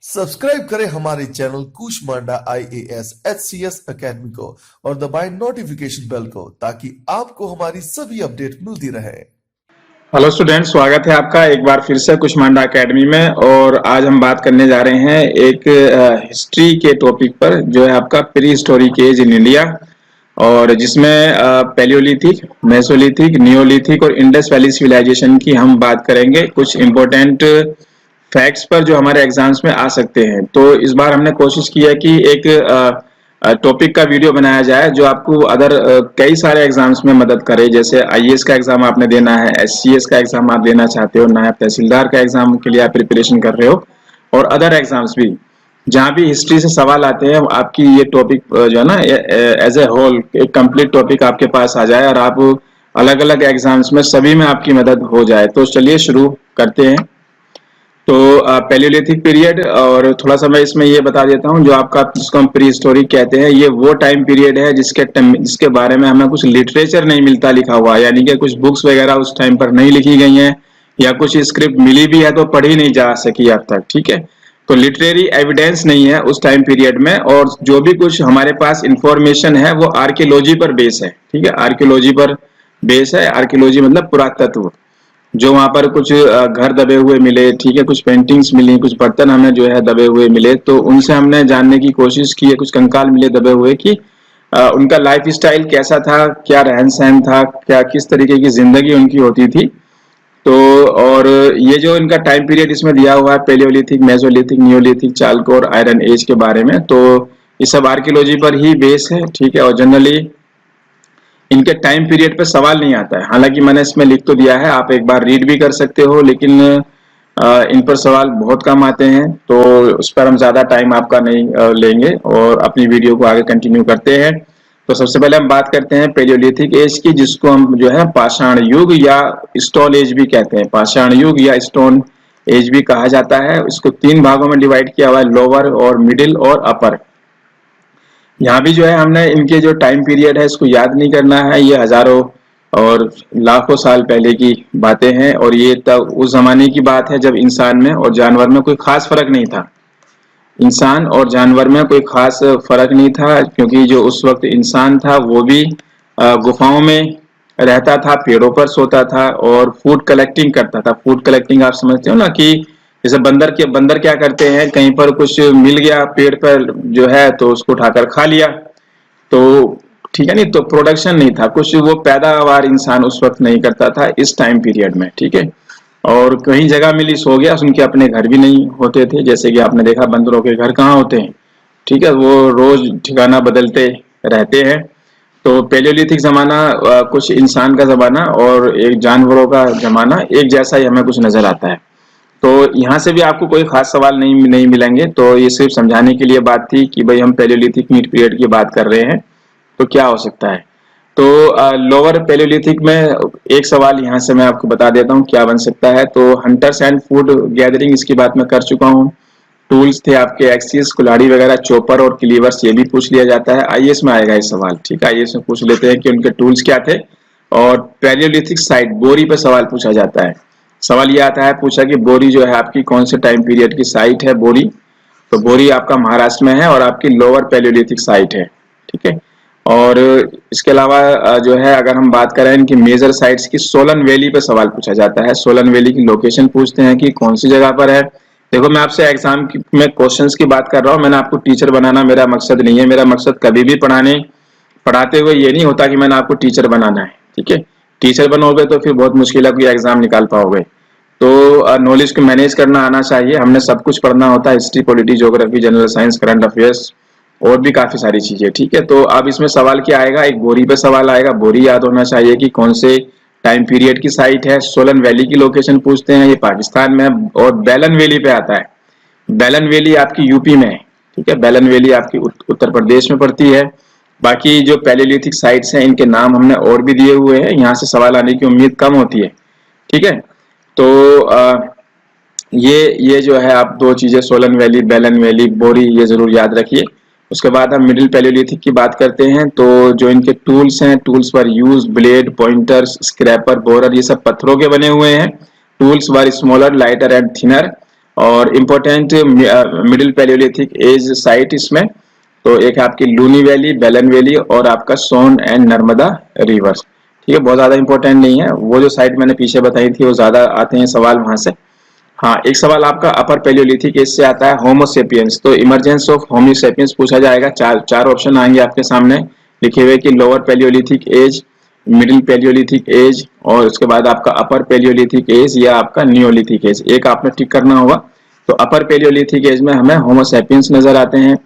Subscribe करें हमारे channel Kushmanda IAS HCS academy को और दबाएं नोटिफिकेशन बेल को ताकि आपको हमारी सभी अपडेट मिलती रहे। हेलो स्टूडेंट, स्वागत है आपका एक बार फिर से कुष्मांडा एकेडमी में। और आज हम बात करने जा रहे हैं एक हिस्ट्री के टॉपिक पर, जो है आपका pre historic age in India, और जिसमें पैलियोलिथिक, मेसोलिथिक, नियोलिथिक और इंडस वैली सिविलाइजेशन की हम बात करेंगे, कुछ इंपॉर्टेंट फैक्ट्स पर जो हमारे एग्जाम्स में आ सकते हैं। तो इस बार हमने कोशिश की है कि एक टॉपिक का वीडियो बनाया जाए जो आपको अदर कई सारे एग्जाम्स में मदद करे। जैसे IAS का एग्जाम आपने देना है, SCS का एग्जाम आप देना चाहते हो, नायब तहसीलदार का एग्जाम के लिए आप प्रिपरेशन कर रहे हो, और अदर एग्जाम्स भी जहाँ भी हिस्ट्री से सवाल आते हैं, आपकी ये टॉपिक जो है ना एज ए होल एक कंप्लीट टॉपिक आपके पास आ जाए और आप अलग अलग एग्जाम्स में सभी में आपकी मदद हो जाए। तो चलिए शुरू करते हैं। तो पैलियोलिथिक पीरियड, और थोड़ा सा मैं इसमें ये बता देता हूँ, जो आपका जिसको हम प्री हिस्टोरिक कहते हैं, ये वो टाइम पीरियड है जिसके बारे में हमें कुछ लिटरेचर नहीं मिलता लिखा हुआ, यानी कि कुछ बुक्स वगैरह उस टाइम पर नहीं लिखी गई हैं, या कुछ स्क्रिप्ट मिली भी है तो पढ़ी नहीं जा सकी अब तक। ठीक है, तो लिटरेरी एविडेंस नहीं है उस टाइम पीरियड में, और जो भी कुछ हमारे पास इंफॉर्मेशन है वो आर्कियोलॉजी पर बेस है। ठीक है, आर्कियोलॉजी पर बेस है। आर्कियोलॉजी मतलब पुरातत्व, जो वहां पर कुछ घर दबे हुए मिले, ठीक है, कुछ पेंटिंग्स मिली, कुछ बर्तन हमें जो है दबे हुए मिले, तो उनसे हमने जानने की कोशिश की है। कुछ कंकाल मिले दबे हुए कि उनका लाइफ स्टाइल कैसा था, क्या रहन सहन था, क्या किस तरीके की जिंदगी उनकी होती थी। तो और ये जो इनका टाइम पीरियड इसमें दिया हुआ है, पेलियोलिथिक, मेसोलिथिक, नियोलिथिक, चालकोर, आयरन एज के बारे में, तो ये सब आर्कियोलॉजी पर ही बेस है। ठीक है, और जनरली इनके टाइम पीरियड पे सवाल नहीं आता है। हालांकि मैंने इसमें लिख तो दिया है, आप एक बार रीड भी कर सकते हो, लेकिन इन पर सवाल बहुत कम आते हैं, तो उस पर हम ज्यादा टाइम आपका नहीं लेंगे और अपनी वीडियो को आगे कंटिन्यू करते हैं। तो सबसे पहले हम बात करते हैं पेलियोलिथिक एज की, जिसको हम जो है पाषाण युग या स्टोन एज भी कहते हैं। पाषाण युग या स्टोन एज भी कहा जाता है। इसको 3 भागों में डिवाइड किया हुआ है, लोअर और मिडिल और अपर। यहाँ भी जो है हमने इनके जो टाइम पीरियड है इसको याद नहीं करना है, ये हजारों और लाखों साल पहले की बातें हैं, और ये तब उस जमाने की बात है जब इंसान में और जानवर में कोई खास फर्क नहीं था। इंसान और जानवर में कोई खास फर्क नहीं था, क्योंकि जो उस वक्त इंसान था वो भी गुफाओं में रहता था, पेड़ों पर सोता था और फूड कलेक्टिंग करता था। फूड कलेक्टिंग आप समझते हो ना, कि जैसे बंदर क्या करते हैं, कहीं पर कुछ मिल गया पेड़ पर जो है तो उसको उठाकर खा लिया। तो ठीक है, नहीं तो प्रोडक्शन नहीं था, कुछ वो पैदावार इंसान उस वक्त नहीं करता था इस टाइम पीरियड में। ठीक है, और कहीं जगह मिली सो गया, उनके अपने घर भी नहीं होते थे, जैसे कि आपने देखा बंदरों के घर कहाँ होते हैं। ठीक है, वो रोज ठिकाना बदलते रहते हैं। तो पेलियोलिथिक जमाना कुछ इंसान का जमाना और एक जानवरों का जमाना एक जैसा ही हमें कुछ नजर आता है। तो यहाँ से भी आपको कोई खास सवाल नहीं मिलेंगे। तो ये सिर्फ समझाने के लिए बात थी कि भाई हम पेलियोलिथिक मिड पीरियड की बात कर रहे हैं, तो क्या हो सकता है। तो लोअर पेलियोलिथिक में एक सवाल यहाँ से मैं आपको बता देता हूँ क्या बन सकता है। तो हंटर्स एंड फूड गैदरिंग, इसकी बात मैं कर चुका हूँ। टूल्स थे आपके एक्सिस, कुल्हाड़ी वगैरह, चॉपर और क्लीवर्स, ये भी पूछ लिया जाता है। IAS में आएगा ये सवाल। ठीक है, IAS में पूछ लेते हैं कि उनके टूल्स क्या थे। और पेलियोलिथिक साइट, बोरी पर सवाल पूछा जाता है। सवाल ये आता है पूछा कि बोरी जो है आपकी कौन से टाइम पीरियड की साइट है बोरी। तो बोरी आपका महाराष्ट्र में है और आपकी लोअर पेलियोलिथिक साइट है। ठीक है, और इसके अलावा जो है अगर हम बात करें इनकी मेजर साइट्स की, सोलन वैली पे सवाल पूछा जाता है। सोलन वैली की लोकेशन पूछते हैं कि कौन सी जगह पर है। देखो, मैं आपसे एग्जाम में क्वेश्चंस की बात कर रहा हूँ, मैंने आपको टीचर बनाना मेरा मकसद नहीं है। मेरा मकसद कभी भी पढ़ाते हुए ये नहीं होता कि मैंने आपको टीचर बनाना है। ठीक है, टीचर बनोगे तो फिर बहुत मुश्किल है कोई एग्जाम निकाल पाओगे। तो नॉलेज को मैनेज करना आना चाहिए। हमने सब कुछ पढ़ना होता है, history, polity, geography, general science, current affairs और भी काफी सारी चीजें। ठीक है, तो अब इसमें सवाल क्या आएगा, एक बोरी पे सवाल आएगा। बोरी याद होना चाहिए कि कौन से टाइम पीरियड की साइट है। सोलन वैली की लोकेशन पूछते हैं, ये पाकिस्तान में है। और बेलन वैली पे आता है। बेलन वैली आपकी यूपी में है। ठीक है, बेलन वैली आपकी उत्तर प्रदेश में पड़ती है। बाकी जो पैलियोलिथिक साइट्स हैं इनके नाम हमने और भी दिए हुए हैं, यहाँ से सवाल आने की उम्मीद कम होती है। ठीक है, तो ये जो है आप 2 चीजें, सोलन वैली, बेलन वैली, बोरी, ये जरूर याद रखिए। उसके बाद हम मिडिल पैलियोलिथिक की बात करते हैं। तो जो इनके टूल्स हैं, tools were use, blade, pointers, scraper, borer, ये सब पत्थरों के बने हुए हैं। Tools were smaller, lighter and thinner. और important middle palaeolithic age site इसमें तो एक है आपकी लूनी वैली, बेलन वैली और आपका सोन एंड नर्मदा रिवर्स। ठीक है, बहुत ज्यादा इंपॉर्टेंट नहीं है, वो जो साइट मैंने पीछे बताई थी वो ज्यादा आते हैं सवाल वहां से। हाँ, एक सवाल आपका अपर पैलियोलिथिक एज से आता है, होमोसेपियंस। तो इमरजेंस ऑफ होमोसेपियंस पूछा जाएगा। चार ऑप्शन आएंगे आपके सामने लिखे हुए कि lower palaeolithic age, middle palaeolithic age और उसके बाद आपका अपर पैलियोलिथिक एज या आपका नियोलिथिक एज, एक आपने टिक करना होगा। तो अपर पैलियोलिथिक एज में हमें होमोसेपियंस नजर आते हैं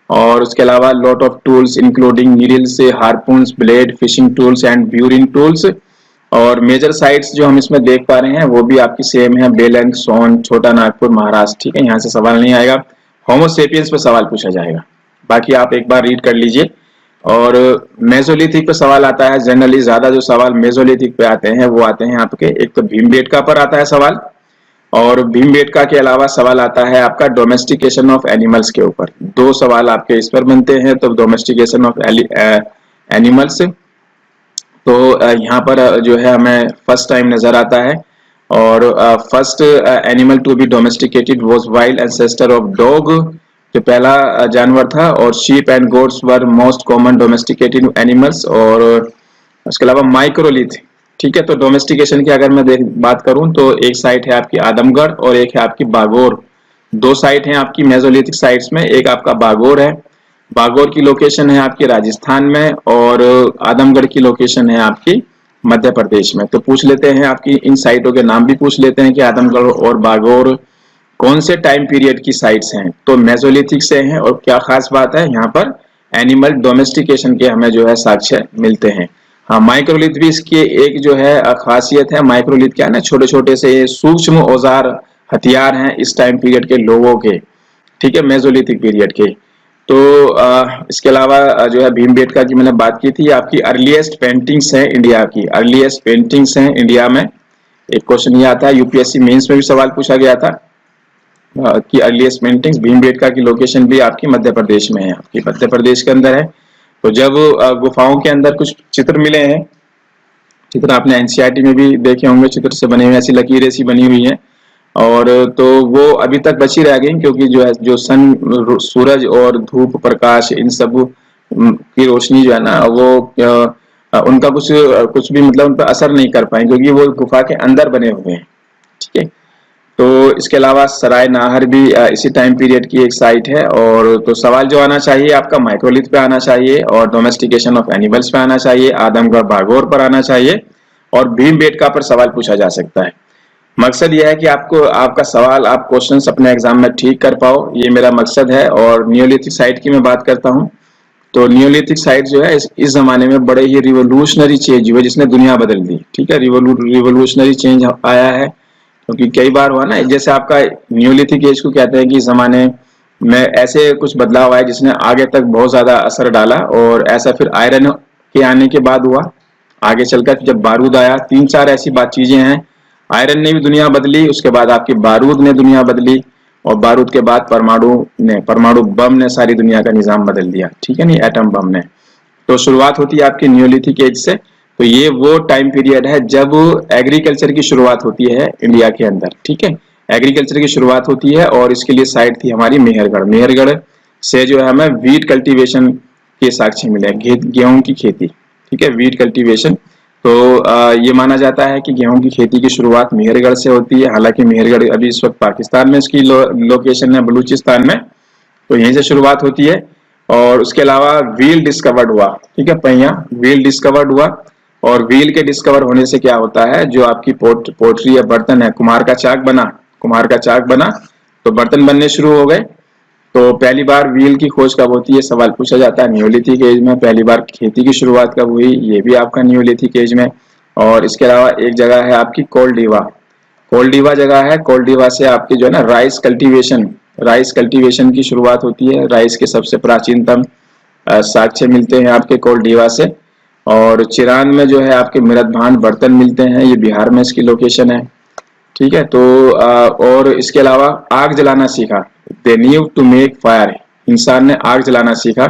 और उसके अलावा lot of tools including needles, harpoons, blade, fishing tools and burin tools. और मेजर साइट्स जो हम इसमें देख पा रहे हैं वो भी आपकी सेम है, बेलन, सोन, छोटा नागपुर, महाराष्ट्र। ठीक है, यहाँ से सवाल नहीं आएगा, होमोसेपियंस पे सवाल पूछा जाएगा। बाकी आप एक बार रीड कर लीजिए। और मेसोलिथिक पे सवाल आता है, जनरली ज्यादा जो सवाल मेसोलिथिक पे आते हैं वो आते हैं आपके, एक तो भीमबेटका पर आता है सवाल और भीमबेटका के अलावा सवाल आता है आपका डोमेस्टिकेशन ऑफ एनिमल्स के ऊपर। दो सवाल आपके इस पर बनते हैं, तो डोमेस्टिकेशन ऑफ एनिमल्स तो यहाँ पर जो है हमें फर्स्ट टाइम नजर आता है। और first animal to be domesticated was wild ancestor of dog, जो पहला जानवर था। और sheep and goats were most common domesticated animals. और उसके अलावा माइक्रोलिथ। ठीक है, तो डोमेस्टिकेशन की अगर मैं बात करूं तो एक साइट है आपकी आदमगढ़ और एक है आपकी बागोर। दो साइट हैं आपकी मेसोलिथिक साइट्स में, एक आपका बागोर है, बागोर की लोकेशन है आपकी राजस्थान में और आदमगढ़ की लोकेशन है आपकी मध्य प्रदेश में। तो पूछ लेते हैं, आपकी इन साइटों के नाम भी पूछ लेते हैं कि आदमगढ़ और बागोर कौन से टाइम पीरियड की साइट्स हैं। तो मेसोलिथिक से हैं और क्या खास बात है यहाँ पर एनिमल डोमेस्टिकेशन के हमें जो है साक्ष्य मिलते हैं। हाँ, माइक्रोलिथ भी इसकी एक जो है खासियत है। माइक्रोलिथ क्या है ना, छोटे छोटे से सूक्ष्म औजार हथियार हैं इस टाइम पीरियड के लोगों के। ठीक है, मेसोलिथिक पीरियड के। तो इसके अलावा जो है भीमबेटका की मैंने बात की थी, आपकी अर्लीस्ट पेंटिंग्स हैं इंडिया की, अर्लीस्ट पेंटिंग्स हैं इंडिया में। एक क्वेश्चन ये आता है, यूपीएससी मेंस में भी सवाल पूछा गया था कि अर्लीस्ट पेंटिंग्स। भीमबेटका की लोकेशन भी आपकी मध्य प्रदेश में है, आपकी मध्य प्रदेश के अंदर है। तो जब गुफाओं के अंदर कुछ चित्र मिले हैं, चित्र आपने एनसीईआरटी में भी देखे होंगे, चित्र से बने हुए ऐसी लकीरें सी बनी हुई हैं और तो वो अभी तक बची रह गई क्योंकि जो है जो सूरज और धूप प्रकाश इन सब की रोशनी जो है ना वो उनका कुछ भी मतलब उन पर असर नहीं कर पाए क्योंकि वो गुफा के अंदर बने हुए हैं। ठीक है, तो इसके अलावा सराय नाहर भी इसी टाइम पीरियड की एक साइट है। और तो सवाल जो आना चाहिए आपका माइक्रोलिथ पे आना चाहिए और डोमेस्टिकेशन ऑफ एनिमल्स पे आना चाहिए, आदमगढ़ बागोर पर आना चाहिए और भीमबेटका पर सवाल पूछा जा सकता है। मकसद यह है कि आपको आपका सवाल आप क्वेश्चंस अपने एग्जाम में ठीक कर पाओ, ये मेरा मकसद है। और नियोलिथिक साइट की मैं बात करता हूँ तो नियोलिथिक साइट जो है इस जमाने में बड़े ही रिवोल्यूशनरी चेंज हुए जिसने दुनिया बदल दी। ठीक है, रिवोल्यूशनरी चेंज आया है क्योंकि कई बार हुआ ना, जैसे आपका नियोलिथिक एज को कहते हैं कि इस जमाने में ऐसे कुछ बदलाव आए जिसने आगे तक बहुत ज्यादा असर डाला। और ऐसा फिर आयरन के आने के बाद हुआ, आगे चलकर जब बारूद आया, तीन चार ऐसी बात चीजें हैं। आयरन ने भी दुनिया बदली, उसके बाद आपकी बारूद ने दुनिया बदली और बारूद के बाद परमाणु बम ने सारी दुनिया का निजाम बदल दिया। ठीक है, नहीं, एटम बम ने। तो शुरुआत होती है आपकी नियोलिथिक एज से। तो ये वो टाइम पीरियड है जब एग्रीकल्चर की शुरुआत होती है इंडिया के अंदर। ठीक है, एग्रीकल्चर की शुरुआत होती है और इसके लिए साइट थी हमारी मेहरगढ़। मेहरगढ़ से जो है हमें वीट कल्टीवेशन के साक्ष्य मिले, गेहूं की खेती। ठीक है, वीट कल्टीवेशन। तो ये माना जाता है कि गेहूं की खेती की शुरुआत मेहरगढ़ से होती है। हालांकि मेहरगढ़ अभी इस वक्त पाकिस्तान में इसकी लोकेशन है, बलूचिस्तान में, तो यहीं से शुरुआत होती है। और उसके अलावा व्हील डिस्कवर्ड हुआ। ठीक है, पहिया व्हील डिस्कवर्ड हुआ और व्हील के डिस्कवर होने से क्या होता है, जो आपकी पोट्री या बर्तन है, कुम्हार का चाक बना तो बर्तन बनने शुरू हो गए। तो पहली बार व्हील की खोज कब होती है, सवाल पूछा जाता है नियोलिथिक एज में। पहली बार खेती की शुरुआत कब हुई, ये भी आपका नियोलिथिक एज में। और इसके अलावा एक जगह है आपकी कोल्डीवा जगह है। कोल्डीवा से आपकी जो है ना राइस कल्टीवेशन की शुरुआत होती है। राइस के सबसे प्राचीनतम साक्ष्य मिलते हैं आपके कोल्डीवा से। और चिरान में जो है आपके मृदभांड बर्तन मिलते हैं, ये बिहार में इसकी लोकेशन है। ठीक है, तो और इसके अलावा आग जलाना सीखा, they knew to make fire, इंसान ने आग जलाना सीखा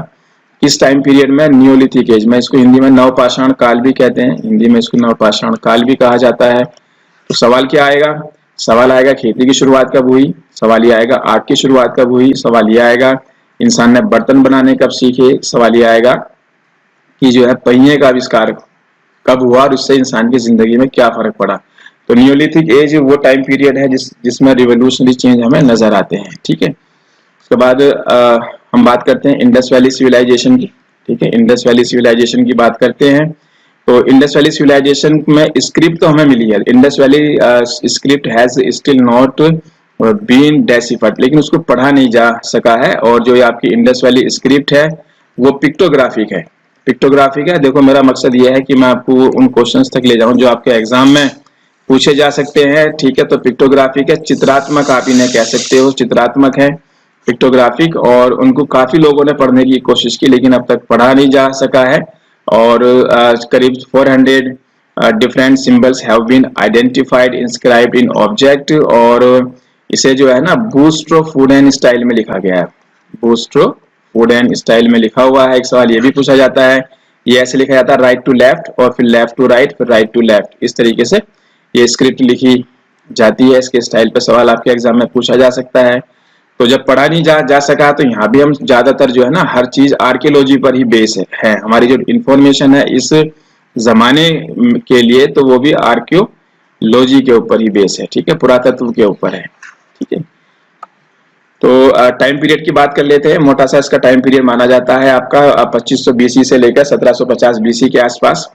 इस टाइम पीरियड में, नियोलिथिक एज में। इसको हिंदी में नवपाषाण काल भी कहते हैं, हिंदी में इसको नवपाषाण काल भी कहा जाता है। तो सवाल क्या आएगा, सवाल आएगा खेती की शुरुआत कब हुई, सवाल ये आएगा आग की शुरुआत कब हुई, सवाल ये आएगा इंसान ने बर्तन बनाने कब सीखे, सवाल ये आएगा कि जो है पहिए का आविष्कार कब हुआ और उससे इंसान की जिंदगी में क्या फर्क पड़ा। तो न्यूलिथिक एज वो टाइम पीरियड है जिसमें रिवोल्यूशनरी चेंज हमें नजर आते हैं। ठीक है, उसके बाद हम बात करते हैं इंडस वैली सिविलाइजेशन की। ठीक है, इंडस वैली सिविलाइजेशन की बात करते हैं। तो इंडस वैली सिविलाइजेशन में स्क्रिप्ट तो हमें मिली है, Indus valley script has still not been deciphered, लेकिन उसको पढ़ा नहीं जा सका है। और जो ये आपकी इंडस वैली स्क्रिप्ट है वो पिक्टोग्राफिक है। पिक्टोग्राफिक है, देखो मेरा मकसद ये है कि मैं आपको उन क्वेश्चंस तक ले जाऊं जो आपके एग्जाम में पूछे जा सकते हैं। ठीक है, तो पिक्टोग्राफिक है, चित्रात्मक आप इन्हें कह सकते हो, चित्रात्मक है पिक्टोग्राफिक। और उनको काफी लोगों ने पढ़ने की कोशिश की लेकिन अब तक पढ़ा नहीं जा सका है। और करीब 400 different symbols have been identified inscribed in object. और इसे जो है ना बूस्ट्रो फूड एंड स्टाइल में लिखा गया है, बूस्ट्रो फूड एंड स्टाइल में लिखा हुआ है। एक सवाल ये भी पूछा जाता है, ये ऐसे लिखा जाता है राइट टू लेफ्ट और फिर लेफ्ट टू राइट फिर राइट टू लेफ्ट, इस तरीके से ये स्क्रिप्ट लिखी जाती है। इसके स्टाइल पे सवाल आपके एग्जाम में पूछा जा सकता है। तो जब पढ़ा नहीं जा सका तो यहाँ भी हम ज्यादातर जो है ना हर चीज आर्कियोलॉजी पर ही बेस है। हमारी जो इंफॉर्मेशन है इस जमाने के लिए तो वो भी आर्कियोलॉजी के ऊपर ही बेस है। ठीक है, पुरातत्व के ऊपर है। ठीक है, तो टाइम पीरियड की बात कर लेते हैं। मोटा सा इसका टाइम पीरियड माना जाता है आपका 2500 बीसी से लेकर 1750 बीसी के आसपास।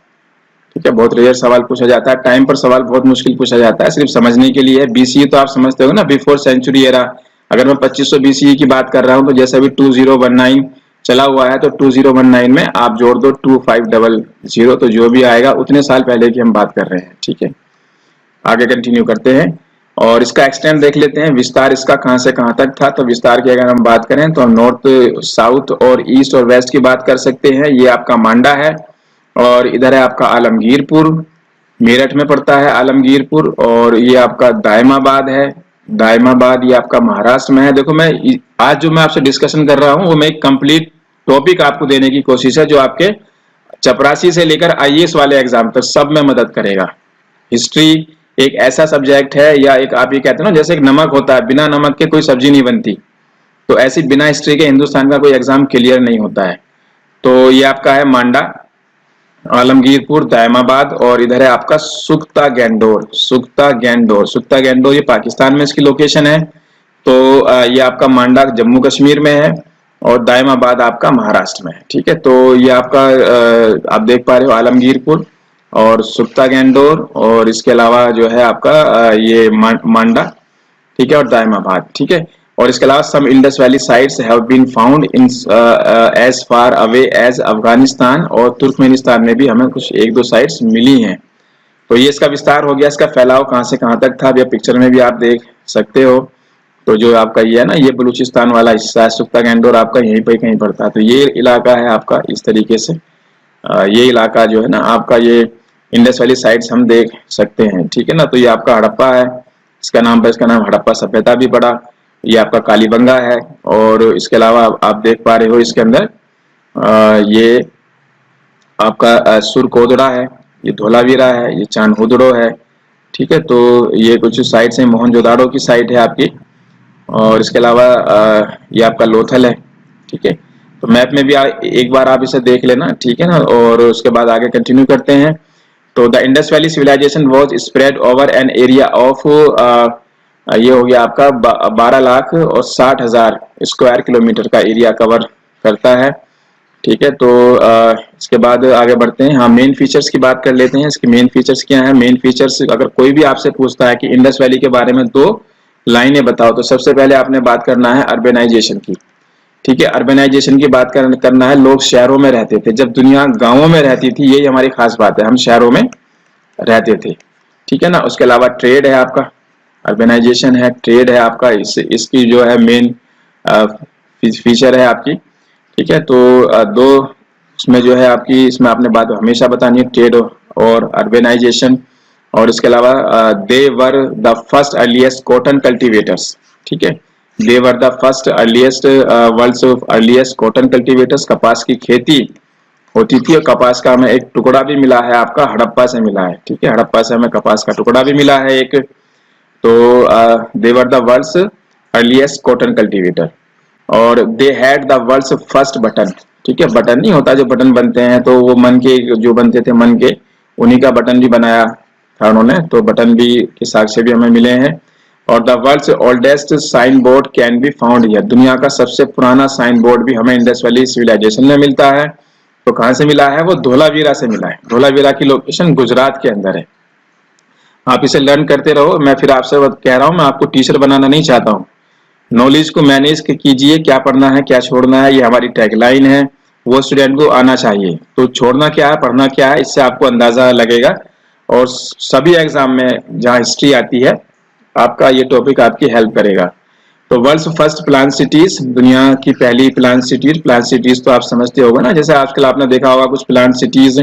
ठीक है, बहुत रेयर सवाल पूछा जाता है, टाइम पर सवाल बहुत मुश्किल पूछा जाता है, सिर्फ समझने के लिए। बीसी तो आप समझते हो ना, बिफोर सेंचुरी एरा। अगर मैं 2500 बीसी की बात कर रहा हूं तो जैसे अभी 2019 चला हुआ है तो 2019 में आप जोड़ दो 2500, तो जो भी आएगा उतने साल पहले की हम बात कर रहे हैं। ठीक है, आगे कंटिन्यू करते हैं और इसका एक्सटेंड देख लेते हैं, विस्तार इसका कहां से कहां तक था। तो विस्तार की अगर हम बात करें तो नॉर्थ साउथ और ईस्ट और वेस्ट की बात कर सकते हैं। ये आपका मांडा है और इधर है आपका आलमगीरपुर, मेरठ में पड़ता है आलमगीरपुर। और ये आपका दायमाबाद है, दायमाबाद ये आपका महाराष्ट्र में है। देखो मैं आज जो मैं आपसे डिस्कशन कर रहा हूँ वो मैं एक कंप्लीट टॉपिक आपको देने की कोशिश है जो आपके चपरासी से लेकर आईएएस वाले एग्जाम तक सब में मदद करेगा। हिस्ट्री एक ऐसा सब्जेक्ट है, या एक आप ये कहते हैं ना जैसे एक नमक होता है, बिना नमक के कोई सब्जी नहीं बनती, तो ऐसी बिना हिस्ट्री के हिंदुस्तान का कोई एग्जाम क्लियर नहीं होता है। तो ये आपका है मांडा, आलमगीरपुर, दायमाबाद और इधर है आपका सुख्ता गैंडोर। सुख्ता गैंडोर, सुख्ता गैंडोर ये पाकिस्तान में इसकी लोकेशन है। तो ये आपका मांडा जम्मू कश्मीर में है और दायमाबाद आपका महाराष्ट्र में है। ठीक है, तो ये आपका आप देख पा रहे हो आलमगीरपुर और सुख्ता गैंडोर और इसके अलावा जो है आपका ये मांडा। ठीक है, और दायमाबाद। ठीक है, और इसके अलावा some Indus valley sites have been found in as far away as Afghanistan, और तुर्कमेनिस्तान में भी हमें कुछ एक दो साइट्स मिली हैं। तो ये इसका विस्तार हो गया, इसका फैलाव कहां से कहां तक था, ये पिक्चर में भी आप देख सकते हो। तो जो आपका ये है ना, ये बलूचिस्तान वाला हिस्सा है, सुख्ता गैंडोर आपका यहीं पर कहीं पड़ता है। तो ये इलाका है आपका इस तरीके से, ये इलाका जो है ना आपका, ये इंडस वैली साइट्स हम देख सकते हैं। ठीक है ना, तो ये आपका हड़प्पा है, इसका नाम पर इसका नाम हड़प्पा सभ्यता भी पड़ा। ये आपका कालीबंगा है और इसके अलावा आप देख पा रहे हो इसके अंदर ये आपका सुरकोदड़ा है, ये धोलावीरा है, ये चांदहुदड़ो है। ठीक है, तो ये कुछ साइट्स हैं, मोहनजोदाड़ो की साइट है आपकी, और इसके अलावा ये आपका लोथल है। ठीक है, तो मैप में भी एक बार आप इसे देख लेना। ठीक है ना, और उसके बाद आगे कंटिन्यू करते हैं। तो the Indus valley civilisation was spread over an area of, ये हो गया आपका 12,60,000 स्क्वायर किलोमीटर का एरिया कवर करता है। ठीक है, तो इसके बाद आगे बढ़ते हैं। हाँ, मेन फीचर्स की बात कर लेते हैं। इसके मेन फीचर्स क्या है? मेन फीचर्स अगर कोई भी आपसे पूछता है कि इंडस वैली के बारे में 2 लाइनें बताओ, तो सबसे पहले आपने बात करना है अर्बेनाइजेशन की। ठीक है, अर्बेनाइजेशन की बात करना है। लोग शहरों में रहते थे जब दुनिया गांवों में रहती थी, यही हमारी खास बात है, हम शहरों में रहते थे। ठीक है ना, उसके अलावा ट्रेड है आपका, अर्बेनाइजेशन है, ट्रेड है आपका, इसकी जो है मेन फीचर है आपकी। ठीक है, तो 2 उसमें जो है आपकी, इसमें आपने बात हमेशा बतानी है, ट्रेड और अर्बेनाइजेशन। और इसके अलावा they were the first earliest cotton cultivators. ठीक है, they were the first earliest world's earliest cotton cultivators. कपास की खेती होती थी और कपास का हमें एक टुकड़ा भी मिला है आपका, हड़प्पा से मिला है। ठीक है, हड़प्पा से हमें कपास का टुकड़ा भी मिला है एक। तो they were the world's earliest cotton cultivator, और they had the world's first button. ठीक है, बटन नहीं होता जो बटन बनते हैं, तो वो मन के जो बनते थे मन के, उन्हीं का बटन भी बनाया था उन्होंने, तो बटन भी के साक्ष्य भी हमें मिले हैं। और the world's oldest sign board can be found here, दुनिया का सबसे पुराना साइन बोर्ड भी हमें इंडस वैली सिविलाइजेशन में मिलता है। तो कहाँ से मिला है? वो धोलावीरा से मिला है। धोलावीरा की लोकेशन गुजरात के अंदर है। आप इसे लर्न करते रहो। मैं फिर आपसे कह रहा हूँ, मैं आपको टीचर बनाना नहीं चाहता हूँ। नॉलेज को मैनेज कीजिए, क्या पढ़ना है क्या छोड़ना है, ये हमारी टैगलाइन है, वो स्टूडेंट को आना चाहिए। तो छोड़ना क्या है, पढ़ना क्या है, इससे आपको अंदाजा लगेगा। और सभी एग्जाम में जहाँ हिस्ट्री आती है, आपका ये टॉपिक आपकी हेल्प करेगा। तो वर्ल्ड्स फर्स्ट प्लान सिटीज, दुनिया की पहली प्लान सिटीज तो आप समझते होगा ना, जैसे आजकल आपने देखा होगा कुछ प्लान सिटीज,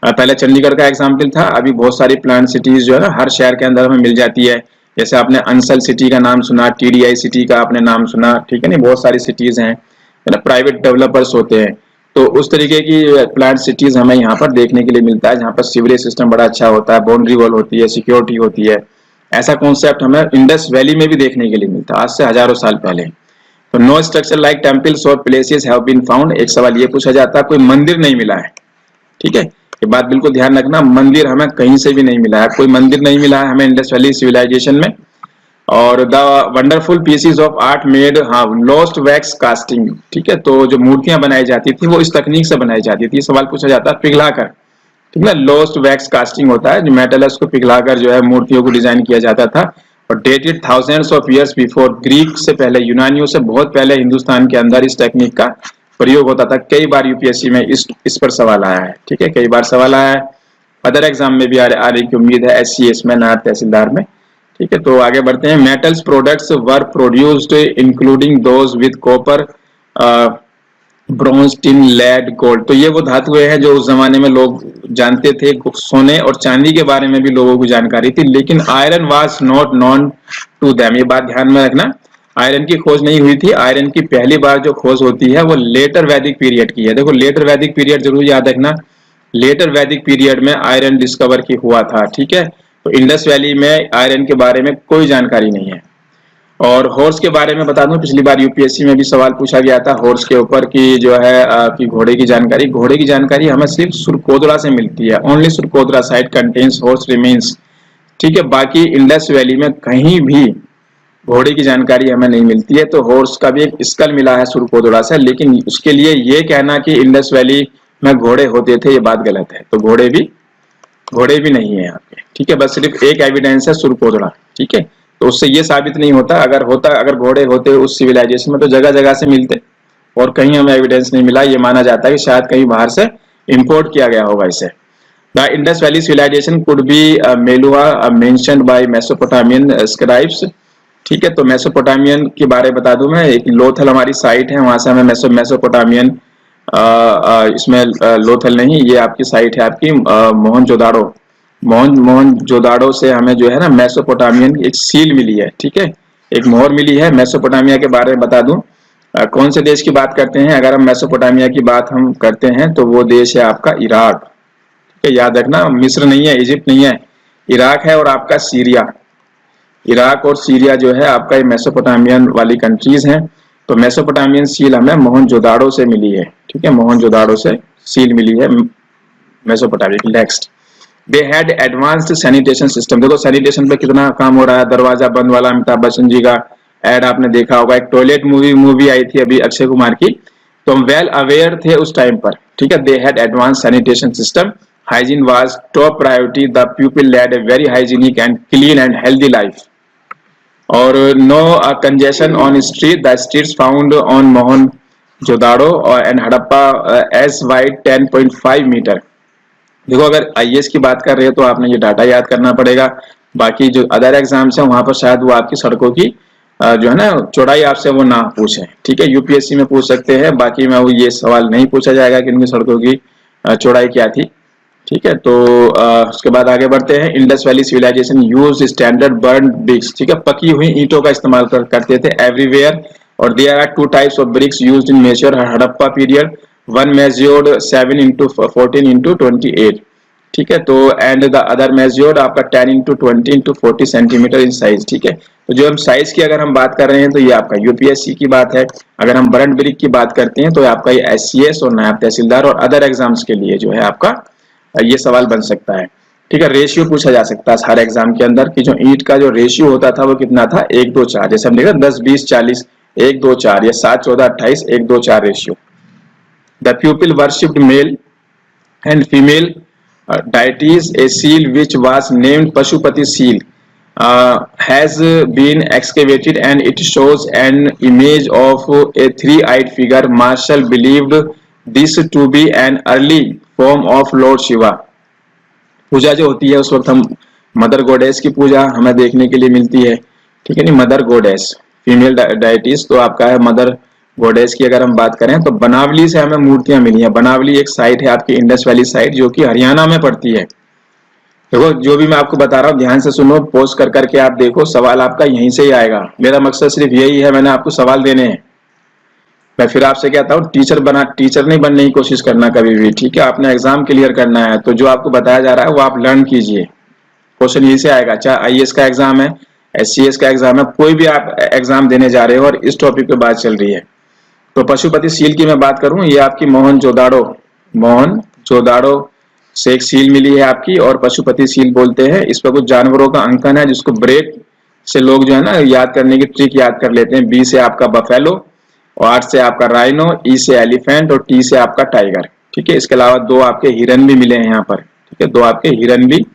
पहले चंडीगढ़ का एग्जाम्पल था, अभी बहुत सारी प्लान सिटीज जो है ना हर शहर के अंदर हमें मिल जाती है। जैसे आपने अंसल सिटी का नाम सुना, TDI सिटी का आपने नाम सुना, ठीक है नहीं, बहुत सारी सिटीज हैं, है ना, प्राइवेट डेवलपर्स होते हैं। तो उस तरीके की प्लान सिटीज हमें यहाँ पर देखने के लिए मिलता है, जहाँ पर सीवरेज सिस्टम बड़ा अच्छा होता है, बाउंड्री वॉल होती है, सिक्योरिटी होती है। ऐसा कॉन्सेप्ट हमें इंडस वैली में भी देखने के लिए मिलता है आज से हजारों साल पहले। तो नो स्ट्रक्चर लाइक टेम्पल्स और प्लेसेस हैव बीन फाउंड। एक सवाल ये पूछा जाता है, कोई मंदिर नहीं मिला है। ठीक है, ये बात बिल्कुल ध्यान रखना, मंदिर हमें कहीं से भी नहीं मिला है, कोई मंदिर नहीं मिला है हमें इंडस वैली सिविलाइजेशन में। और the wonderful pieces of art made, हाँ, लॉस्ट वैक्स कास्टिंग। ठीक है, तो जो मूर्तियां बनाई जाती थी वो इस तकनीक से बनाई जाती थी। सवाल पूछा जाता है पिघलाकर, ठीक है, लॉस्ट वैक्स कास्टिंग होता है, जो मेटल है उसको पिघलाकर जो है मूर्तियों को डिजाइन किया जाता था। और dated thousands of years before, Greek से पहले, यूनानियों से बहुत पहले हिंदुस्तान के अंदर इस टेक्निक का प्रयोग होता था। कई बार यूपीएससी में इस पर सवाल आया है। ठीक है, कई बार सवाल आया है, अदर एग्जाम में भी आने की उम्मीद है, SCS में, नायब तहसीलदार में। ठीक है, तो आगे बढ़ते हैं। Metals products were produced including those with copper, bronze, tin, lead, gold. तो ये वो धातुएं हैं जो उस जमाने में लोग जानते थे। सोने और चांदी के बारे में भी लोगों को जानकारी थी, लेकिन iron was not known to them. ये बात ध्यान में रखना, आयरन की खोज नहीं हुई थी। आयरन की पहली बार जो खोज होती है वो लेटर वैदिक पीरियड की है। देखो, लेटर वैदिक पीरियड जरूर याद रखना, लेटर वैदिक पीरियड में आयरन डिस्कवर की हुआ था। ठीक है, तो इंडस वैली में आयरन के बारे में कोई जानकारी नहीं है। और हॉर्स के बारे में बता दूं, पिछली बार यूपीएससी में भी सवाल पूछा गया था हॉर्स के ऊपर कि जो है कि घोड़े की जानकारी। घोड़े की जानकारी हमें सिर्फ सुरकोदरा से मिलती है, only Surkotada site contains horse remains. ठीक है, बाकी इंडस वैली में कहीं भी घोड़े की जानकारी हमें नहीं मिलती है। तो हॉर्स का भी एक स्कल मिला है सुरकोदरा से, लेकिन उसके लिए ये कहना कि इंडस वैली में घोड़े होते थे, ये बात गलत है। तो घोड़े भी नहीं है यहाँ पे। ठीक है, बस सिर्फ एक एविडेंस है सुरकोदरा। ठीक है, तो उससे ये साबित नहीं होता, अगर घोड़े होते उस सिविलाइजेशन में तो जगह जगह से मिलते, और कहीं हमें एविडेंस नहीं मिला। ये माना जाता है कि शायद कहीं बाहर से इंपोर्ट किया गया होगा इसे। The Indus valley civilisation could be Meluhha mentioned by Mesopotamian scribes. ठीक है, तो मेसोपोटामियन के बारे में बता दूं मैं, एक लोथल हमारी साइट है, वहां से हमें मेसोपोटामियन, इसमें लोथल नहीं, ये आपकी साइट है आपकी मोहनजोदाड़ो। मोहनजोदाड़ो से हमें जो है ना मेसोपोटामियन एक सील मिली है। ठीक है, एक मोहर मिली है। मेसोपोटामिया के बारे में बता दूं, कौन से देश की बात करते हैं, अगर हम मेसोपोटामिया की बात हम करते हैं तो वो देश है आपका इराक। ठीक है, याद रखना, मिस्र नहीं है, इजिप्ट नहीं है, इराक है, और आपका सीरिया। इराक और सीरिया जो है आपका ये मेसोपोटामियन वाली कंट्रीज हैं। तो मेसोपोटामियन सील हमें मोहनजोदाड़ो से मिली है। ठीक है, मोहनजोदाड़ो से सील मिली है Mesopotamia. Next, they had advanced sanitation system. देखो सैनिटेशन पे कितना काम हो रहा है, दरवाजा बंद वाला अमिताभ बच्चन जी का एड आपने देखा होगा, एक टॉयलेट मूवी आई थी अभी अक्षय कुमार की, तो हम वेल अवेयर थे उस टाइम पर। ठीक है, they had advance sanitation system, hygiene was top priority, the people led a very hygienic and clean and healthy life. और no congestion on street, the streets found on Mohenjodaro and Harappa as wide 10.5 metre. देखो, अगर IAS की बात कर रहे हो तो आपने ये डाटा याद करना पड़ेगा। बाकी जो अदर एग्जाम्स हैं वहां पर शायद वो आपकी सड़कों की जो है ना चौड़ाई आपसे वो ना पूछे। ठीक है, यूपीएससी में पूछ सकते हैं, बाकी में वो ये सवाल नहीं पूछा जाएगा कि इनकी सड़कों की चौड़ाई क्या थी। ठीक है, तो उसके बाद आगे बढ़ते हैं। Indus valley civilisation use standard burn bricks. ठीक है, पकी हुई ईंटों का इस्तेमाल करते थे एवरीवेयर। और there are 2 types of bricks used in major Harappa period, one measured 7 into 14 into 28। ठीक है। तो एंड द अदर मेजर्ड आपका 10 into 20 into 40 centimetre in size, ठीक है। तो जो हम साइज की अगर हम बात कर रहे हैं तो ये आपका यूपीएससी की बात है। अगर हम बरंट ब्रिक की बात करते हैं तो आपका ये एससीएस और नायब तहसीलदार और अदर एग्जाम्स के लिए जो है आपका ये सवाल बन सकता है, ठीक है। रेशियो पूछा जा सकता है हर एग्जाम के अंदर कि जो ईंट का जो रेशियो होता था वो कितना था, 1:2:4। जैसे हम देखा 10 20 40 1:2:4 या 7 14 28 1:2:4 ratio. The pupil worshipped male and female deities. A seal which was named Pashupati seal has been excavated and it shows an image of a three-eyed figure. Marshall believed this to be an early form of Lord Shiva. पूजा जो होती है उस वक्त हम mother goddess की पूजा हमें देखने के लिए मिलती है, ठीक है नहीं, मदर गॉडेस फीमेल डाइटिस। तो आपका है मदर गॉडेस की अगर हम बात करें तो बनावली से हमें मूर्तियां मिली हैं। बनावली एक साइट है आपकी इंडस वैली साइट जो कि हरियाणा में पड़ती है। देखो जो भी मैं आपको बता रहा हूँ ध्यान से सुनो, पोस्ट कर करके आप देखो, सवाल आपका यहीं से ही आएगा। मेरा मकसद सिर्फ यही है, मैंने आपको सवाल देने हैं। मैं फिर आपसे कहता हूँ टीचर नहीं बनने की कोशिश करना कभी भी, ठीक है। आपने एग्जाम क्लियर करना है तो जो आपको बताया जा रहा है वो आप लर्न कीजिए। क्वेश्चन यहीं से आएगा, चाहे आईएएस का एग्जाम है, एससीएस का एग्जाम है, कोई भी आप एग्जाम देने जा रहे हो और इस टॉपिक पे बात चल रही है। तो पशुपति सील की मैं बात करूं, ये आपकी मोहनजोदाड़ो से एक सील मिली है आपकी और पशुपति सील बोलते हैं। इस पर कुछ जानवरों का अंकन है जिसको ब्रेक से लोग जो है ना याद करने की ट्रिक याद कर लेते हैं। बी से आपका बफेलो और 8 से आपका राइनो, ई से एलिफेंट और टी से आपका टाइगर, ठीक है। इसके अलावा 2 आपके हिरन भी मिले हैं यहाँ पर, ठीक है, 2 आपके हिरन भी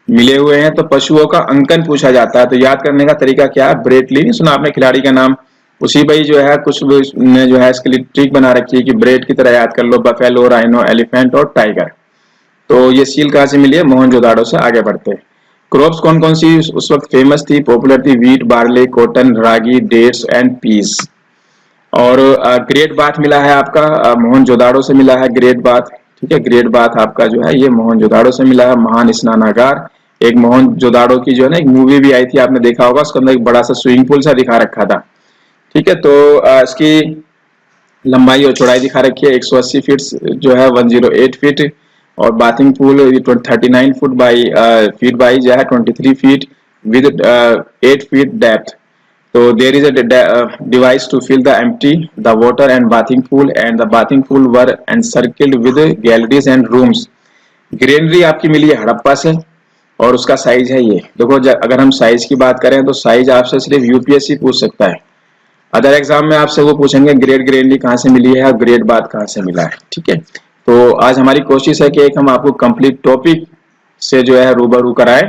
मिले हुए हैं। तो पशुओं का अंकन पूछा जाता है तो याद करने का तरीका क्या है, ब्रेटली, नहीं सुना आपने खिलाड़ी का नाम, उसी भाई जो है कुछ ने जो है इसके लिए ट्रिक बना रखी है कि ब्रेड की तरह याद कर लो, बफेलो, राइनो, एलिफेंट और टाइगर। तो ये सील कहाँ से मिली है, मोहनजोदाड़ो से। आगे बढ़ते हैं। क्रॉप्स कौन कौन सी उस वक्त फेमस थी, पॉपुलर थी, wheat, barley, cotton, ragi, dates and peas. और ग्रेट बाथ मिला है आपका मोहनजोदाड़ो से मिला है ग्रेट बाथ, ठीक है। ग्रेट बाथ आपका जो है ये मोहनजोदाड़ो से मिला है। महान स्नानागार, एक मोहनजोदाड़ो की जो है ना एक मूवी भी आई थी, आपने देखा होगा, उसके अंदर एक बड़ा सा स्विमिंग पूल सा दिखा रखा था, ठीक है। तो इसकी लंबाई और चौड़ाई दिखा रखी है, 180 फीट जो है 108 फीट, और बाथिंग पूल 39 फीट बाई जो है 23 feet with 8 feet depth. So there is a device to fill the empty the water and bathing pool, and the bathing pool were encircled with galleries and rooms. Granary आपकी मिली है हड़प्पा से और उसका size है ये। देखो अगर हम साइज की बात करें तो साइज आपसे सिर्फ यूपीएससी पूछ सकता है। अदर एग्जाम में आपसे वो पूछेंगे ग्रेनरी कहाँ से मिली है और ग्रेड बात कहाँ से मिला है, ठीक है। तो आज हमारी कोशिश है कि एक हम आपको कंप्लीट टॉपिक से जो है रूबरू कराएं।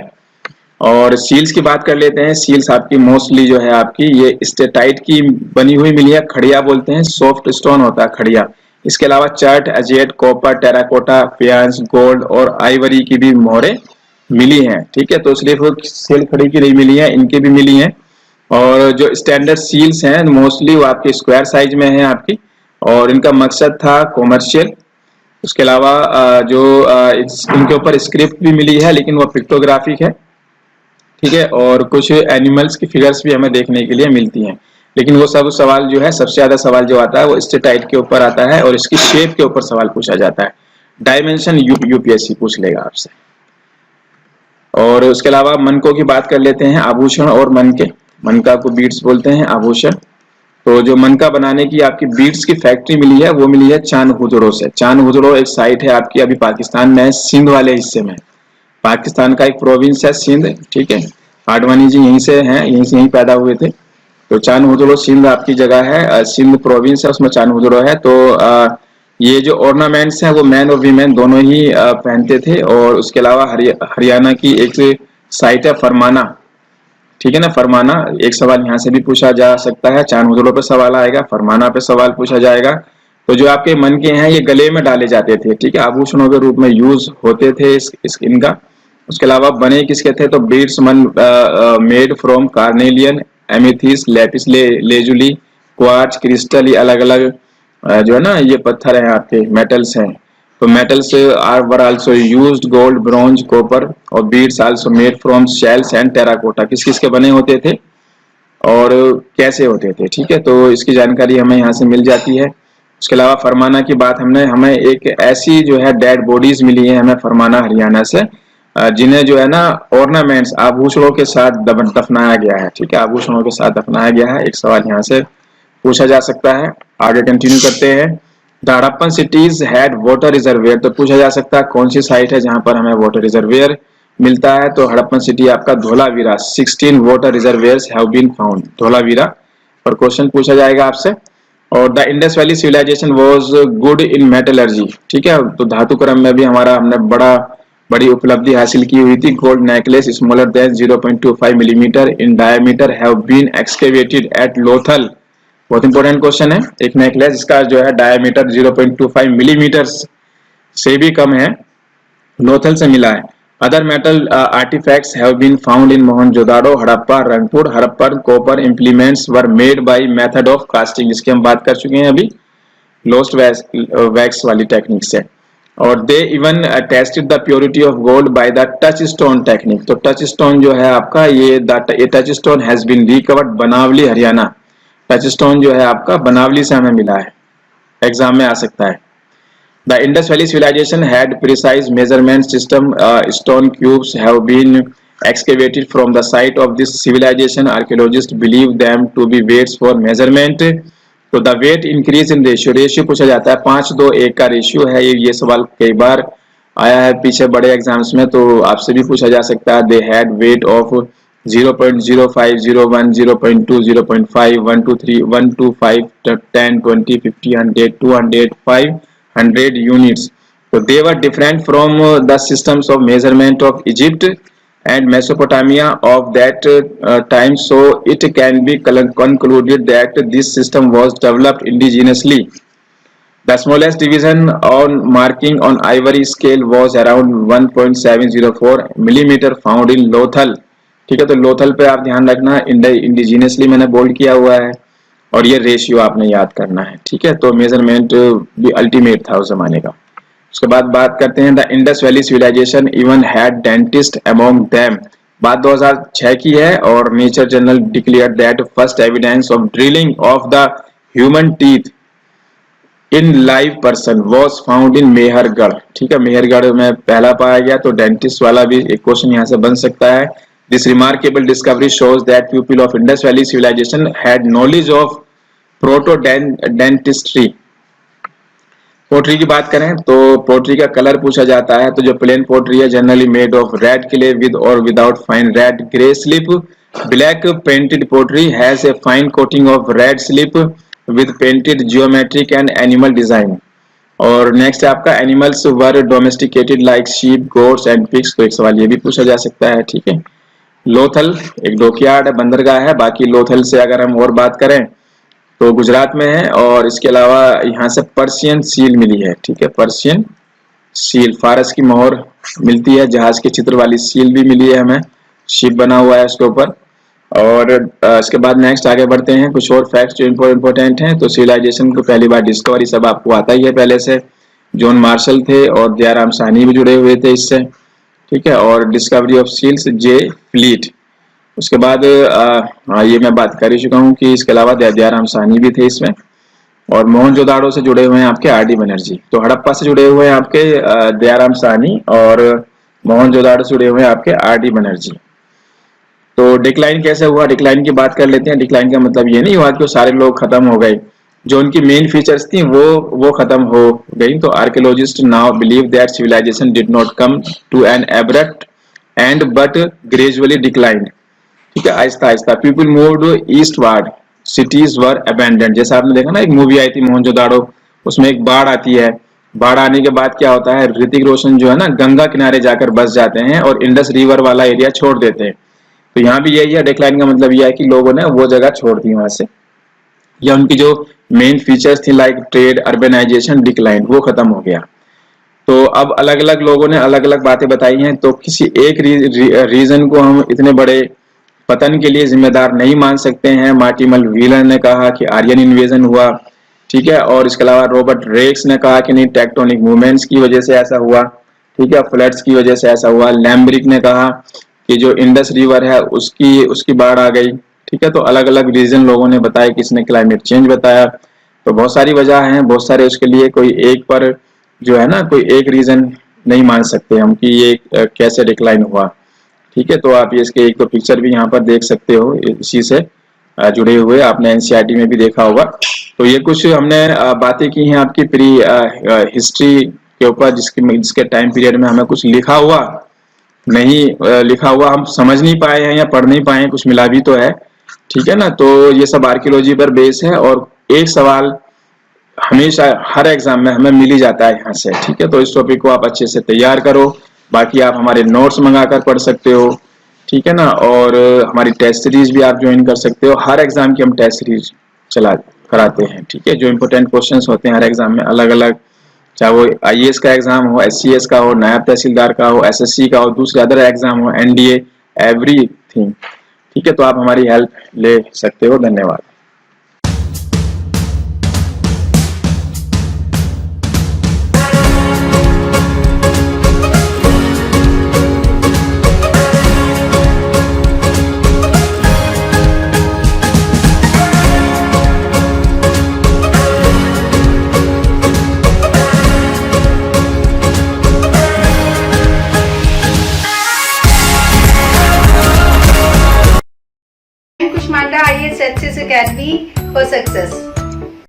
और सील्स की बात कर लेते हैं। सील्स आपकी मोस्टली जो है आपकी ये स्टेटाइट की बनी हुई मिली है, खड़िया बोलते हैं, सॉफ्ट स्टोन होता है खड़िया। इसके अलावा chert, agate, copper, terracotta, faience, gold और आइवरी की भी मोहरें मिली हैं, ठीक है। तो सिर्फ सील खड़ी की नहीं मिली है, इनकी भी मिली हैं। और जो स्टैंडर्ड सील्स हैं मोस्टली वो आपके स्क्वायर साइज में है आपकी, और इनका मकसद था कॉमर्शियल। उसके अलावा जो इनके ऊपर स्क्रिप्ट भी मिली है लेकिन वो पिक्टोग्राफिक है, ठीक है। और कुछ एनिमल्स की फिगर्स भी हमें देखने के लिए मिलती हैं। लेकिन वो सब सवाल जो है सबसे ज्यादा सवाल जो आता है वो स्टेटाइट के ऊपर आता है और इसकी शेप के ऊपर सवाल पूछा जाता है। डायमेंशन यूपीएससी पूछ लेगा आपसे। और उसके अलावा मनकों की बात कर लेते हैं, आभूषण और मनके। मनका को बीड्स बोलते हैं, आभूषण। तो जो मनका बनाने की आपकी बीड्स की फैक्ट्री मिली है वो मिली है चांद हुजरो से। चांद हुजरो एक साइट है आपकी, अभी पाकिस्तान में है, सिंध वाले हिस्से में। पाकिस्तान का एक प्रोविंस है सिंध, ठीक है। आडवाणी जी यहीं से हैं, यहीं पैदा हुए थे। तो चांद हुजरो सिंध आपकी जगह है, सिंध प्रोविंस है, उसमें चांद हुजरो है। तो ये जो ऑर्नामेंट्स हैं वो मैन और वीमेन दोनों ही पहनते थे। और उसके अलावा हरियाणा की एक साइट है फरमाना, ठीक है ना, फरमाना। एक सवाल यहाँ से भी पूछा जा सकता है, चांद हुजरो पे सवाल आएगा, फरमाना पे सवाल पूछा जाएगा। तो जो आपके मनके हैं ये गले में डाले जाते थे, ठीक है, आभूषणों के रूप में यूज होते थे इनका। उसके अलावा बने किसके थे, तो beads made from carnelian, amethyst, lapis lazuli, quartz, crystal, ये अलग अलग जो है ना ये पत्थर हैं आपके, मेटल्स हैं। तो metals were also used, gold, bronze, copper, और beads also made from shells and terracotta. किस किस के बने होते थे और कैसे होते थे, ठीक है। तो इसकी जानकारी हमें यहाँ से मिल जाती है। उसके अलावा फरमाना की बात हमें एक ऐसी जो है डेड बॉडीज मिली है हमें फरमाना हरियाणा से, जिन्हें जो है ना ऑर्नामेंट्स आभूषणों के साथ दफनाया गया है। ठीक है, आभूषणों के साथ दफनाया गया है। एक सवाल यहाँ से पूछा जा सकता है। आगे कंटिन्यू करते हैं। The Harappan cities had water reservoir, तो पूछा जा सकता है कौन सी साइट है जहां पर हमें वाटर रिजर्वेयर मिलता है। तो हड़प्पन सिटी आपका Dholavira, 16 water reservoirs have been found, Dholavira पर क्वेश्चन पूछा जाएगा आपसे। और the Indus valley civilisation was good in metallurgy, ठीक है, तो धातु क्रम में भी हमने बड़ी उपलब्धि हासिल की हुई थी। Gold necklace smaller than 0.25 millimetre in diameter have been excavated at Lothal, बहुत इंपॉर्टेंट क्वेश्चन है। एक नेकलेस जिसका जो है डायमीटर 0.25 मिलीमीटर से भी कम है, लोथल से मिला है। Other metal artefacts have been found in Mohenjodaro, Harappa, Rangpur. Harappan copper implements were made by method of casting, जिसकी हम बात कर चुके हैं अभी, लोस्ट वैक्स वाली टेक्निक से। और they even tested the purity of gold by the touchstone technique, तो टच स्टोन जो है आपका ये touchstone has been recovered Banawali Haryana, touchstone जो है आपका बनावली से हमें मिला है, एग्जाम में आ सकता है। The Indus Valley civilization had precise measurement system. Stone cubes have been excavated from the site of this civilization. Archaeologists believe them to be weights for measurement. तो the weight increase in ratio, ratio पूछा जाता है, 5:2:1 का ratio है। ये सवाल कई बार आया है पीछे बड़े एग्जाम्स में, तो आपसे भी पूछा जा सकता है। They had weight of 0.05, 01, 0.2, 0.5, 1, 2, 3, 1, 2, 5, 10, 20, 50, 100, 200, 500 units. So they were different from the systems of measurement of Egypt and Mesopotamia of that time. So it can be concluded that this system was developed indigenously. The smallest division on marking on ivory scale was around 1.704 millimeter found in Lothal. ठीक है, तो लोथल पे आप ध्यान रखना, indigenously मैंने bold किया हुआ है, और ये रेशियो आपने याद करना है। ठीक है, तो मेजरमेंट भी अल्टीमेट था उस जमाने का। उसके बाद बात करते हैं, the Indus valley civilisation even had dentist among them, बात 2006 की है। और Nature journal declare that first evidence of drilling of the human teeth in live person was found in Mehrgarh. ठीक है, मेहरगढ़ में पहला पाया गया, तो डेंटिस्ट वाला भी एक क्वेश्चन यहाँ से बन सकता है। This remarkable discovery shows that people of Indus Valley civilization had knowledge of proto-dentistry. Pottery की बात करें तो पोट्री का कलर पूछा जाता है, तो जो प्लेन पोट्री है generally made of red clay with और without fine red grey slip. Black painted pottery has a fine coating of red slip with painted geometric and animal design. और next है आपका, animals were domesticated like sheep, goats and pigs, तो एक सवाल ये भी पूछा जा सकता है। ठीक है, लोथल एक डॉकयार्ड है, बंदरगाह है। बाकी लोथल से अगर हम और बात करें तो गुजरात में है। और इसके अलावा यहाँ से पर्शियन सील मिली है। ठीक है, पर्शियन सील, फारस की मोहर मिलती है, जहाज के चित्र वाली सील भी मिली है हमें, शिप बना हुआ है उसके ऊपर। और इसके बाद नेक्स्ट आगे बढ़ते हैं, कुछ और फैक्ट्स जो इम्पोर्टेंट हैं। तो सिविलाइजेशन को पहली बार डिस्कवरी सब आपको आता ही है पहले से, जॉन मार्शल थे और दयाराम साहनी भी जुड़े हुए थे इससे। ठीक है, और discovery of seals J Fleet. उसके बाद ये मैं बात कर ही चुका हूँ कि इसके अलावा दयाराम साहनी भी थे इसमें। और मोहनजोदाड़ो से जुड़े हुए हैं आपके आर.डी. बनर्जी। तो हड़प्पा से जुड़े हुए हैं आपके दयाराम साहनी, और मोहनजोदाड़ो से जुड़े हुए हैं आपके आर.डी. बनर्जी। तो डिक्लाइन कैसे हुआ, डिक्लाइन की बात कर लेते हैं। डिक्लाइन का मतलब ये नहीं हुआ कि वो सारे लोग खत्म हो गए, जो उनकी मेन फीचर्स थी वो खत्म हो गई। तो archaeologist now believe that civilisation did not come to an abrupt end but gradually declined. ठीक है, आहिस्ता आहिस्ता people moved eastward, cities were abandoned. जैसा आपने देखा ना, एक मूवी आई थी मोहनजोदाड़ो, उसमें एक बाढ़ आती है, बाढ़ आने के बाद क्या होता है, ऋतिक रोशन जो है ना गंगा किनारे जाकर बस जाते हैं और इंडस रिवर वाला एरिया छोड़ देते हैं। तो यहाँ भी यही है, डिक्लाइन का मतलब यह है कि लोगों ने वो जगह छोड़ दी वहां से, या उनकी जो मेन फीचर्स थी लाइक ट्रेड, अर्बनाइजेशन, डिक्लाइन, वो खत्म हो गया। तो अब अलग अलग लोगों ने अलग अलग बातें बताई हैं, तो किसी एक रीजन को हम इतने बड़े पतन के लिए जिम्मेदार नहीं मान सकते हैं। मार्टिमल व्हीलर ने कहा कि आर्यन इन्वेजन हुआ। ठीक है, और इसके अलावा रॉबर्ट रेक्स ने कहा कि नहीं, टेक्टोनिक मूवमेंट्स की वजह से ऐसा हुआ। ठीक है, फ्लड्स की वजह से ऐसा हुआ। लैम्ब्रिक ने कहा कि जो इंडस रिवर है उसकी बाढ़ आ गई। ठीक है, तो अलग अलग रीजन लोगों ने बताया, किसने क्लाइमेट चेंज बताया। तो बहुत सारी वजह हैं, बहुत सारे उसके लिए, कोई एक पर जो है ना, कोई एक रीजन नहीं मान सकते हम कि ये कैसे डिक्लाइन हुआ। ठीक है, तो आप ये इसके एक दो पिक्चर भी यहाँ पर देख सकते हो इसी से जुड़े हुए, आपने एनसीईआरटी में भी देखा होगा। तो ये कुछ हमने बातें की हैं आपकी प्री हिस्ट्री के ऊपर, जिसके टाइम पीरियड में हमें कुछ लिखा हुआ नहीं, लिखा हुआ हम समझ नहीं पाए हैं या पढ़ नहीं पाए हैं, कुछ मिला भी तो है। ठीक है ना, तो ये सब आर्कियोलॉजी पर बेस है, और एक सवाल हमेशा हर एग्जाम में हमें मिल ही जाता है यहाँ से। ठीक है, तो इस टॉपिक को आप अच्छे से तैयार करो। बाकी आप हमारे नोट्स मंगाकर पढ़ सकते हो। ठीक है ना, और हमारी टेस्ट सीरीज भी आप ज्वाइन कर सकते हो। हर एग्जाम की हम टेस्ट सीरीज कराते हैं। ठीक है, जो इंपोर्टेंट क्वेश्चंस होते हैं हर एग्जाम में अलग अलग, चाहे वो आईएएस का एग्जाम हो, एससीएस का हो, नायब तहसीलदार का हो, एसएससी का हो, दूसरे अदर एग्जाम हो, एनडीए, एवरीथिंग। ठीक है, तो आप हमारी हेल्प ले सकते हो। धन्यवाद। Kushmanda IAS HCS Academy for success.